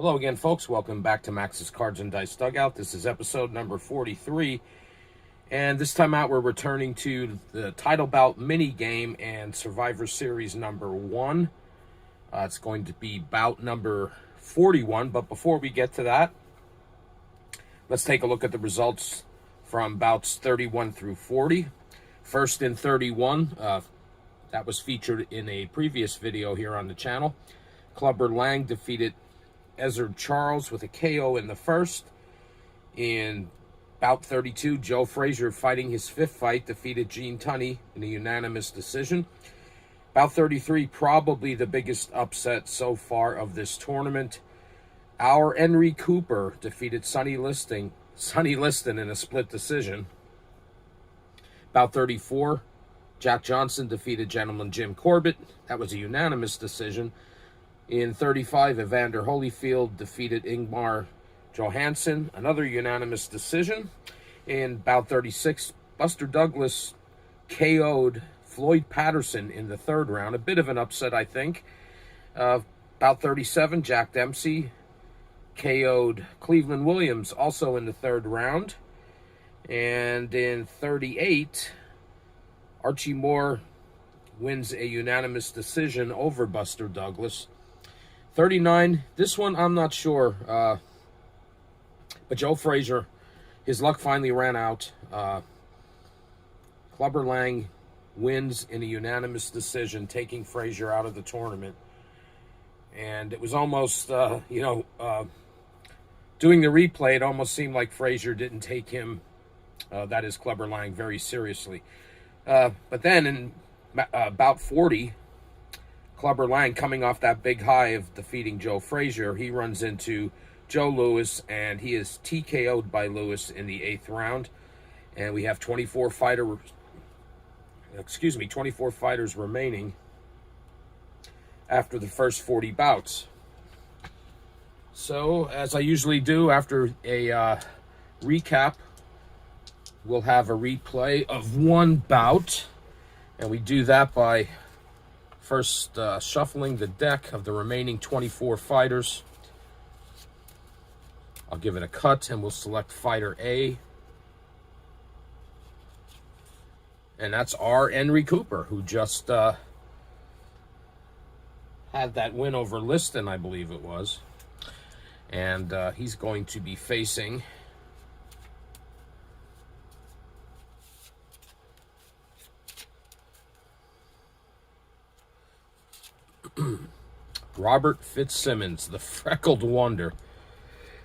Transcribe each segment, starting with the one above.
Hello again, folks. Welcome back to Max's Cards and Dice Dugout. This is episode number 43. And this time out, we're returning to the title bout mini game and Survivor Series number 1. It's going to be bout number 41. But before we get to that, let's take a look at the results from bouts 31 through 40. First in 31, that was featured in a previous video here on the channel. Clubber Lang defeated Ezra Charles with a KO in the first. In bout 32, Joe Frazier, fighting his fifth fight, defeated Gene Tunney in a unanimous decision. Bout 33, probably the biggest upset so far of this tournament. Our Henry Cooper defeated Sonny Liston in a split decision. Bout 34, Jack Johnson defeated Gentleman Jim Corbett. That was a unanimous decision. In 35, Evander Holyfield defeated Ingmar Johansson, another unanimous decision. In bout 36, Buster Douglas KO'd Floyd Patterson in the third round. A bit of an upset, I think. Bout 37, Jack Dempsey KO'd Cleveland Williams, also in the third round. And in 38, Archie Moore wins a unanimous decision over Buster Douglas. 39, this one I'm not sure, but Joe Frazier, his luck finally ran out. Clubber Lang wins in a unanimous decision, taking Frazier out of the tournament. And it was almost, doing the replay, it almost seemed like Frazier didn't take him, that is Clubber Lang, very seriously. But then in bout 40, Clubber Lang, coming off that big high of defeating Joe Frazier, he runs into Joe Louis, and he is TKO'd by Louis in the 8th round. And we have 24 fighters remaining after the first 40 bouts. So, as I usually do after a recap, we'll have a replay of one bout, and we do that by first shuffling the deck of the remaining 24 fighters. I'll give it a cut, and we'll select fighter A. And that's our Henry Cooper, who just had that win over Liston, I believe it was. And he's going to be facing Robert Fitzsimmons, the freckled wonder.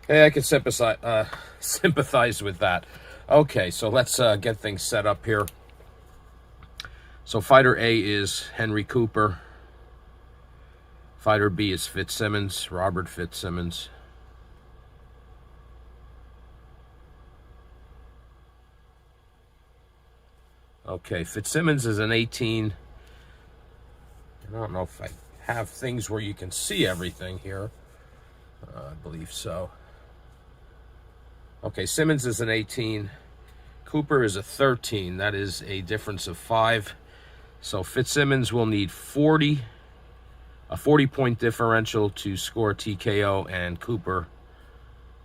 Hey, I can sympathize with that. Okay, so let's get things set up here. So fighter A is Henry Cooper. Fighter B is Fitzsimmons, Robert Fitzsimmons. Okay, Fitzsimmons is an 18. I don't know if I have things where you can see everything here. I believe so. Okay, Simmons is an 18. Cooper is a 13. That is a difference of 5. So Fitzsimmons will need 40, a 40-point differential to score TKO, and Cooper,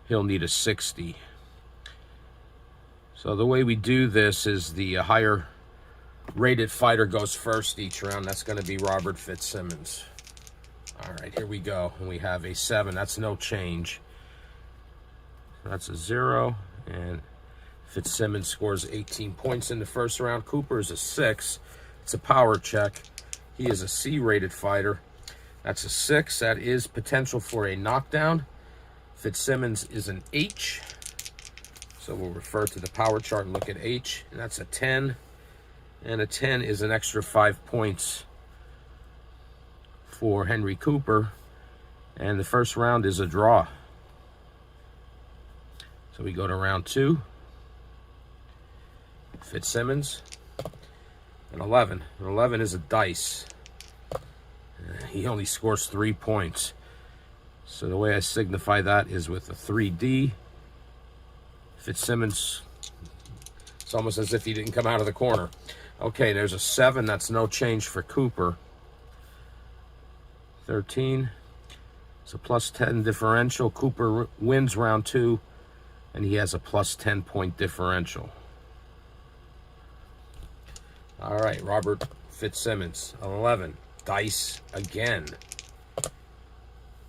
he'll need a 60. So the way we do this is the higher rated fighter goes first each round. That's going to be Robert Fitzsimmons. All right, here we go. And we have a 7. That's no change. That's a 0. And Fitzsimmons scores 18 points in the first round. Cooper is a 6. It's a power check. He is a C-rated fighter. That's a 6. That is potential for a knockdown. Fitzsimmons is an H. So we'll refer to the power chart and look at H. And that's a 10. And a 10 is an extra 5 points for Henry Cooper. And the first round is a draw. So we go to round 2. Fitzsimmons, an 11. An 11 is a dice. He only scores 3 points. So the way I signify that is with a 3D. Fitzsimmons, it's almost as if he didn't come out of the corner. Okay, there's a 7. That's no change for Cooper. 13. It's a plus 10 differential. Cooper wins round 2, and he has a plus 10-point differential. All right, Robert Fitzsimmons, 11. Dice again.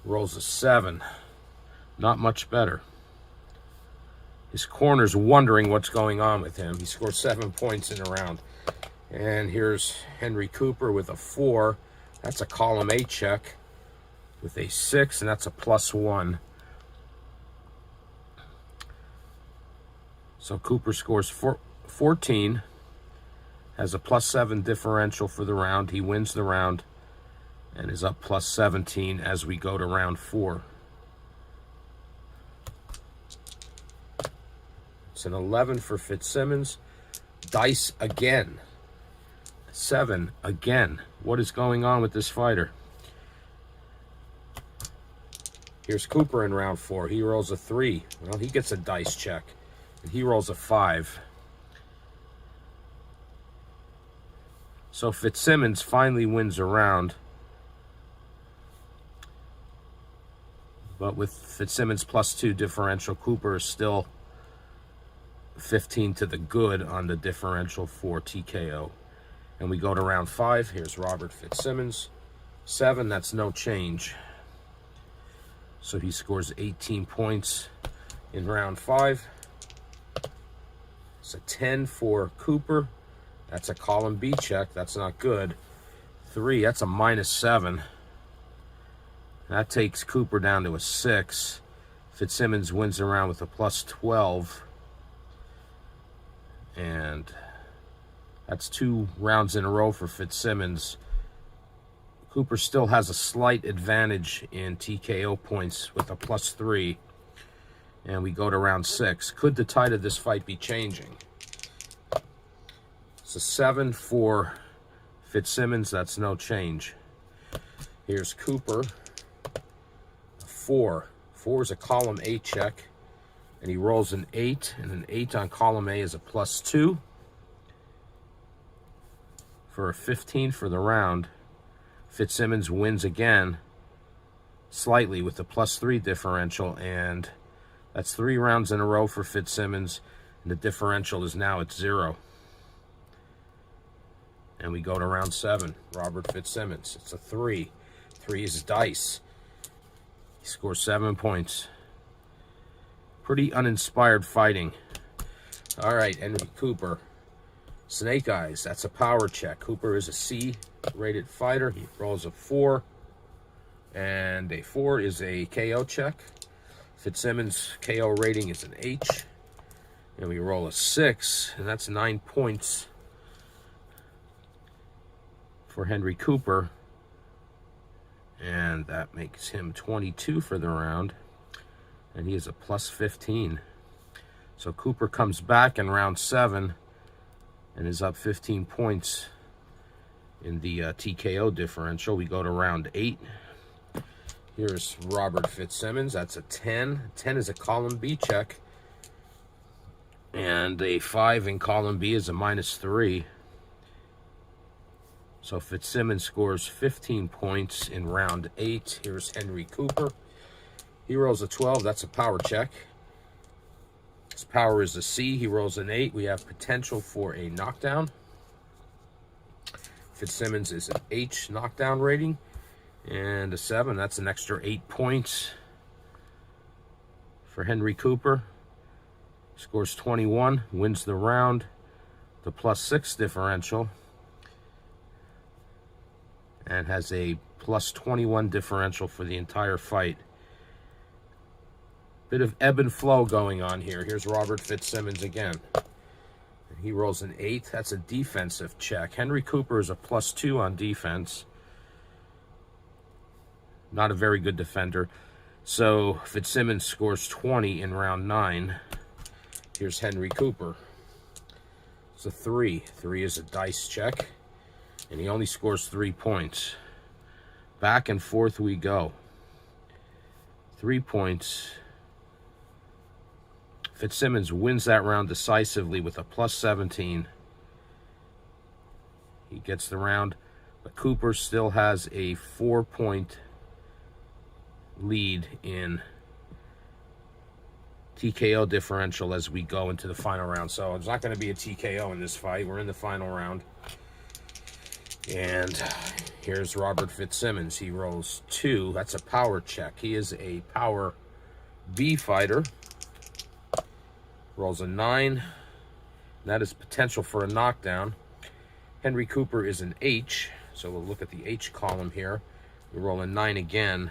Rolls a 7. Not much better. His corner's wondering what's going on with him. He scored 7 points in a round. And here's Henry Cooper with a 4. That's a column A check. With a 6, and that's a plus 1. So Cooper scores 14, has a plus 7 differential for the round. He wins the round and is up plus 17 as we go to round 4. It's an 11 for Fitzsimmons. Dice again. 7 again. What is going on with this fighter? Here's Cooper in round 4. He rolls a 3. Well, he gets a dice check. And he rolls a 5. So Fitzsimmons finally wins a round. But with Fitzsimmons plus 2 differential, Cooper is still 15 to the good on the differential for TKO. And we go to round 5. Here's Robert Fitzsimmons. 7, that's no change. So he scores 18 points in round 5. It's a 10 for Cooper. That's a column B check. That's not good. 3, that's a minus 7. That takes Cooper down to a 6. Fitzsimmons wins the round with a plus 12. And that's 2 rounds in a row for Fitzsimmons. Cooper still has a slight advantage in TKO points with a plus 3. And we go to round 6. Could the tide of this fight be changing? It's a 7 for Fitzsimmons. That's no change. Here's Cooper. 4. 4 is a column A check. And he rolls an 8. And an 8 on column A is a plus 2. For a 15 for the round. Fitzsimmons wins again, slightly with a plus 3 differential, and that's 3 rounds in a row for Fitzsimmons, and the differential is now at 0. And we go to round 7, Robert Fitzsimmons. It's a 3. 3 is dice. He scores 7 points. Pretty uninspired fighting. All right, Henry Cooper. Snake Eyes, that's a power check. Cooper is a C-rated fighter. He rolls a 4. And a 4 is a KO check. Fitzsimmons' KO rating is an H. And we roll a 6, and that's 9 points for Henry Cooper. And that makes him 22 for the round. And he is a plus 15. So Cooper comes back in round 7 and is up 15 points in the TKO differential. We go to round 8. Here's Robert Fitzsimmons. That's a 10. 10 is a column B check. And a 5 in column B is a minus 3. So Fitzsimmons scores 15 points in round 8. Here's Henry Cooper. He rolls a 12. That's a power check. His power is a C. He rolls an 8. We have potential for a knockdown. Fitzsimmons is an H knockdown rating. And a 7. That's an extra 8 points for Henry Cooper. Scores 21. Wins the round. The plus 6 differential. And has a plus 21 differential for the entire fight. Bit of ebb and flow going on here. Here's Robert Fitzsimmons again. He rolls an 8. That's a defensive check. Henry Cooper is a plus 2 on defense. Not a very good defender. So Fitzsimmons scores 20 in round 9. Here's Henry Cooper. It's a 3. 3 is a dice check. And he only scores 3 points. Back and forth we go. 3 points. Fitzsimmons wins that round decisively with a plus 17. He gets the round, but Cooper still has a 4-point lead in TKO differential as we go into the final round. So it's not going to be a TKO in this fight. We're in the final round. And here's Robert Fitzsimmons. He rolls 2. That's a power check. He is a power B fighter. Rolls a 9. That is potential for a knockdown. Henry Cooper is an H. So we'll look at the H column here. We roll a 9 again.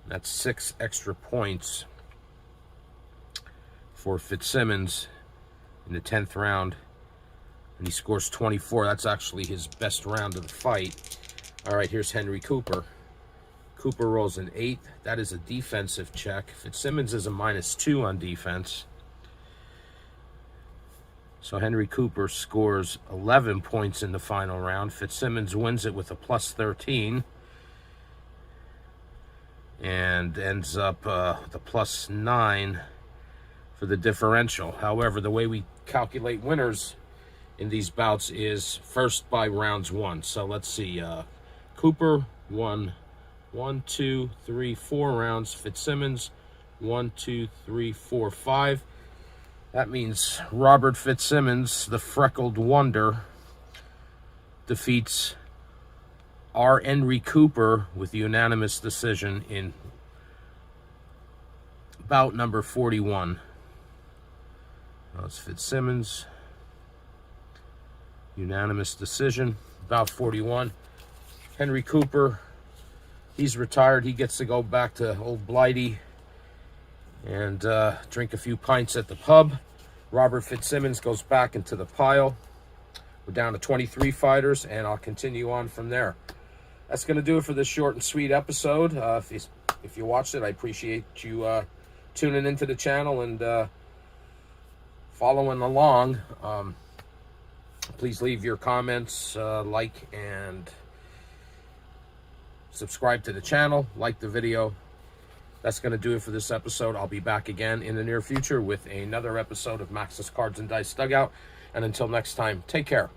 That's 6 extra points for Fitzsimmons in the 10th round. And he scores 24. That's actually his best round of the fight. All right, here's Henry Cooper. Cooper rolls an 8. That is a defensive check. Fitzsimmons is a -2 on defense. So Henry Cooper scores 11 points in the final round. Fitzsimmons wins it with a +13. And ends up with a +9 for the differential. However, the way we calculate winners in these bouts is first by rounds 1. So let's see. Cooper won 1, 2, 3, 4 rounds. Fitzsimmons 1, 2, 3, 4, 5. That means Robert Fitzsimmons, the freckled wonder, defeats R. Henry Cooper with unanimous decision in bout number 41. That's Fitzsimmons. Unanimous decision. Bout 41. Henry Cooper, he's retired. He gets to go back to old Blighty and drink a few pints at the pub. Robert Fitzsimmons goes back into the pile. We're down to 23 fighters, and I'll continue on from there. That's going to do it for this short and sweet episode. If you watched it, I appreciate you tuning into the channel and following along. Please leave your comments, like, and subscribe to the channel, like the video. That's going to do it for this episode. I'll be back again in the near future with another episode of Max's Cards and Dice Dugout. And until next time, take care.